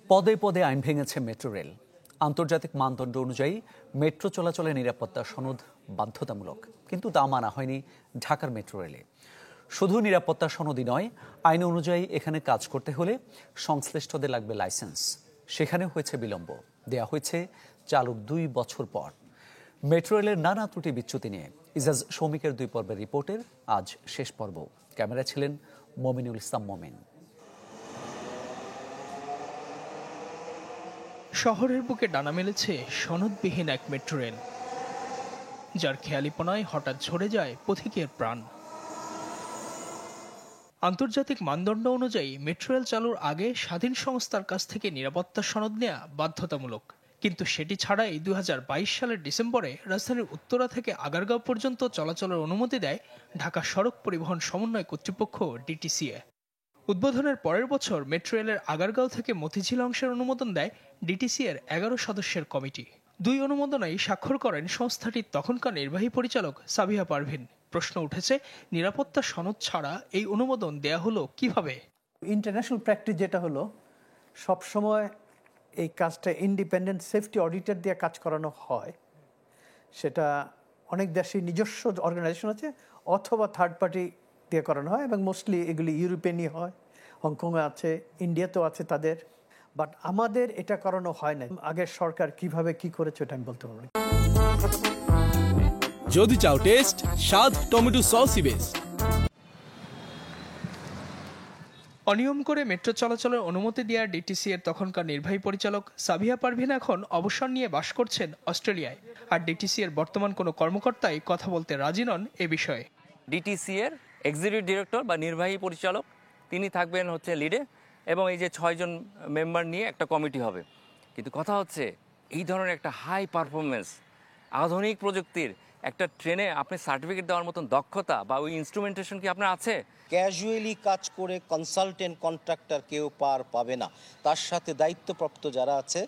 পদে পদে আইন ভেঙেছে মেট্রো রেল। আন্তর্জাতিক মানদণ্ড অনুযায়ী মেট্রো চলাচলে নিরাপত্তা সনদ বাধ্যতামূলক, কিন্তু তা মানা হয়নি ঢাকার মেট্রো রেলে। শুধু নিরাপত্তা সনদই নয়, আইন অনুযায়ী এখানে কাজ করতে হলে সংশ্লিষ্টদের লাগবে লাইসেন্স। সেখানে হয়েছে বিলম্ব, দেয়া হয়েছে চালুর 2 বছর পর। মেট্রো রেলের নানা ত্রুটি বিচ্যুতি নিয়ে ইজাজ শৌমিকের 2 পর্বের রিপোর্টের আজ শেষ পর্ব। ক্যামেরায় ছিলেন মমিনুল ইসলাম মমিন। শহরের বুকে ডানা মেলেছে সনদবিহীন এক মেট্রো রেল, যার খেয়ালিপনায় হঠাৎ ঝরে যায় পথিকের প্রাণ। আন্তর্জাতিক মানদণ্ড অনুযায়ী মেট্রো রেল চালুর আগে স্বাধীন সংস্থার কাছ থেকে নিরাপত্তা সনদ নেওয়া বাধ্যতামূলক, কিন্তু সেটি ছাড়াই 2022 সালের ডিসেম্বরে রাজধানীর উত্তরা থেকে আগারগাঁও পর্যন্ত চলাচলের অনুমতি দেয় ঢাকা সড়ক পরিবহন সমন্বয় কর্তৃপক্ষ ডিটিসিএ। উদ্বোধনের পরের বছর মেট্রো রেলের আগারগাঁও থেকে মতিঝিল অংশের অনুমোদন দেয় ডিটিসিএর 11 সদস্যের কমিটি। 2 অনুমোদনেই স্বাক্ষর করেন সংস্থাটির তখনকার নির্বাহী পরিচালক সাবিহা পারভিন। প্রশ্ন উঠেছে, নিরাপত্তা সনদ ছাড়া এই অনুমোদন দেয়া হলো কিভাবে? ইন্টারন্যাশনাল প্র্যাকটিস যেটা হলো, সবসময় এই কাজটা ইন্ডিপেন্ডেন্ট সেফটি অডিটর দিয়ে কাজ করানো হয়। সেটা অনেক দেশে নিজস্ব অর্গানাইজেশন আছে অথবা থার্ড পার্টি দিয়ে করানো হয়, এবং মোস্টলি এগুলি ইউরোপিয়ানই হয়। হংকংয়ে আছে, ইন্ডিয়াতেও আছে তাদের। বাট আমাদের এটা করানো হয় না। আগের সরকার কিভাবে কি করেছে এটা আমি বলতে পারবো না। যদি চাও টেস্ট, স্বাদ টমেটো সসই বেস্ট। অনিয়ম করে মেট্রো চলাচলের অনুমতি দেওয়া ডিটিসি এর তখনকার নির্বাহী পরিচালক সাবিহা পারভিন এখন অবসর নিয়ে বাস করছেন অস্ট্রেলিয়ায়। আর ডিটিসি এর বর্তমান কোনো কর্মকর্তাই কথা বলতে রাজি নন এ বিষয়ে। ডিটিসি এর এক্সিকিউটিভ ডিরেক্টর বা নির্বাহী পরিচালক তিনি থাকবেন হচ্ছে লিডে, এবং এই যে 6 জন মেম্বার নিয়ে একটা কমিটি হবে। কিন্তু কথা হচ্ছে, এই ধরনের একটা হাই পারফরমেন্স আধুনিক প্রযুক্তির একটা ট্রেনে আপনি সার্টিফিকেট দেওয়ার মতন দক্ষতা বা ওই ইনস্ট্রুমেন্টেশন কি আপনার আছে? ক্যাজুয়ালি কাজ করে কনসালটেন্ট কন্ট্রাক্টর কেউ পার পাবে না, তার সাথে দায়িত্বপ্রাপ্ত যারা আছে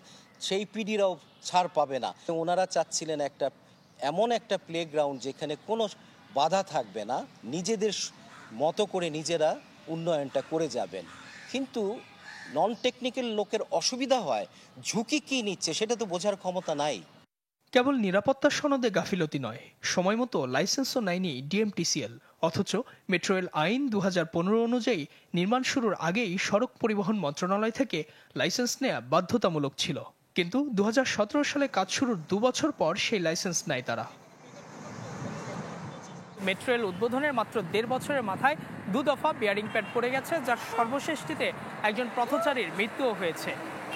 সেই পিডিরাও ছাড় পাবে না। ওনারা চাচ্ছিলেন এমন একটা প্লেগ্রাউন্ড যেখানে কোনো বাধা থাকবে না, নিজেদের মতো করে নিজেরা উন্নয়নটা করে যাবেন। কিন্তু নন টেকনিক্যাল লোকের অসুবিধা হয়, ঝুঁকি কি নিচ্ছে সেটা তো বোঝার ক্ষমতা নাই। কেবল নিরাপত্তা সনদে গাফিলতি নয়, সময় মতো লাইসেন্সও নেয়নি ডিএমটিসিএল। অথচ মেট্রো রেল আইন 2015 অনুযায়ী নির্মাণ শুরুর আগেই সড়ক পরিবহন মন্ত্রণালয় থেকে লাইসেন্স নেওয়া বাধ্যতামূলক ছিল। কিন্তু 2017 সালে কাজ শুরুর 2 বছর পর সেই লাইসেন্স নেয় তারা। মেট্রো রেল উদ্বোধনের মাত্র 1.5 বছরের মাথায় 2 দফা বিয়ারিং প্যাড পড়ে গেছে, যার সর্বশেষটিতে একজন পথচারীর মৃত্যুও হয়েছে।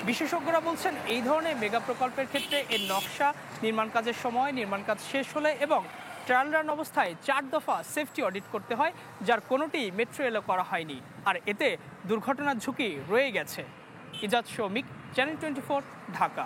বিশেষজ্ঞরা বলছেন, এই ধরনের মেগা প্রকল্পের ক্ষেত্রে এর নকশা, নির্মাণ কাজের সময়, নির্মাণ কাজ শেষ হলে এবং ট্রায়াল রান অবস্থায় 4 দফা সেফটি অডিট করতে হয়, যার কোনোটি মেট্রো রেলে করা হয়নি। আর এতে দুর্ঘটনার ঝুঁকি রয়ে গেছে। ইজাজ শৌমিক, চ্যানেল 24, ঢাকা।